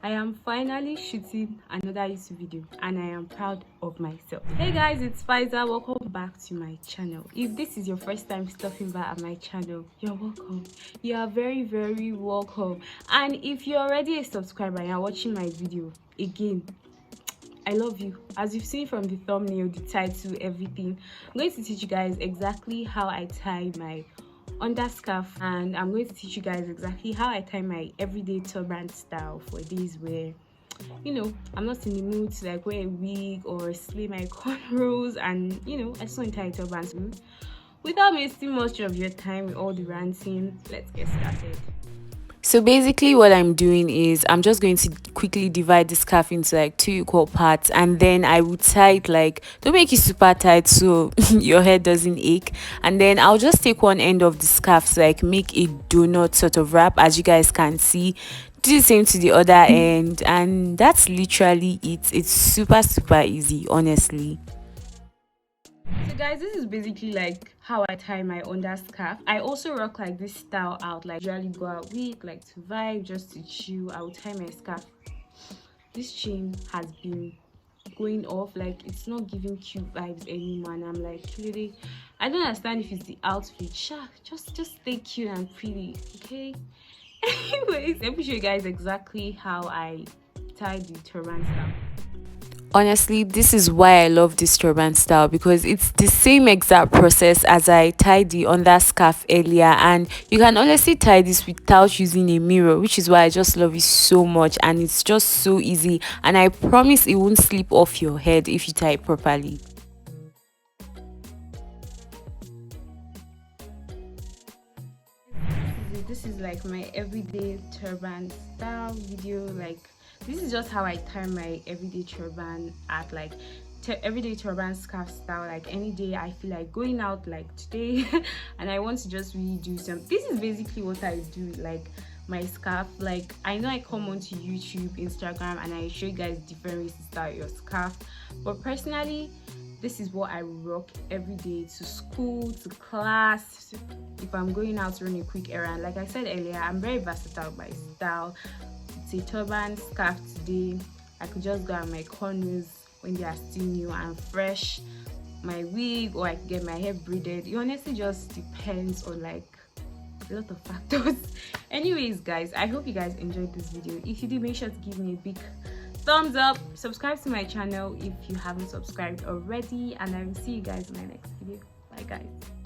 I am finally shooting another YouTube video and I am proud of myself. Hey guys, it's Pfizer. Welcome back to my channel. If this is your first time stopping by at my channel, you're welcome. You are very welcome. And if you're already a subscriber and you're watching my video again, I love you. As you've seen from the thumbnail, the title, everything, I'm going to teach you guys exactly how I tie my underscarf, and I'm going to teach you guys exactly how I tie my everyday turban style for days where, you know, I'm not in the mood to like wear a wig or slay my cornrows, and you know, I just want to tie a turban. Without wasting much of your time with all the ranting, let's get started. So basically what I'm doing is I'm just going to quickly divide the scarf into like 2 equal parts, and then I will tie it, like, don't make it super tight so your head doesn't ache. And then I'll just take one end of the scarf to like make a donut sort of wrap, as you guys can see. Do the same to the other end, and that's literally it. It's super easy, honestly. So guys, this is basically like how I tie my underscarf. I also rock like this style out, like usually go out week, like to vibe, just to chill. I will tie my scarf. This chain has been going off, like it's not giving cute vibes anymore, and I'm like, really, I don't understand if it's the outfit. Just stay cute and pretty, okay? Anyways, let me show you guys exactly how I tie the turban style. Honestly, this is why I love this turban style, because it's the same exact process as I tied the underscarf earlier, and you can honestly tie this without using a mirror, which is why I just love it so much. And it's just so easy, and I promise it won't slip off your head if you tie it properly. This is like my everyday turban style video. Like, this is just how I tie my everyday turban at, like, everyday turban scarf style. Like any day I feel like going out, like today, and I want to just really do some. This is basically what I do, like my scarf. Like, I know I come onto YouTube, Instagram, and I show you guys different ways to style your scarf, but personally, this is what I rock every day, to school, to class, if I'm going out to run a quick errand. Like I said earlier, I'm very versatile by style. It's a turban scarf today. I could just go on my corners when they are still new and fresh, my wig, or I could get my hair braided. It honestly just depends on like a lot of factors. Anyways guys, I hope you guys enjoyed this video. If you did, make sure to give me a big thumbs up, subscribe to my channel if you haven't subscribed already, and I will see you guys in my next video. Bye guys.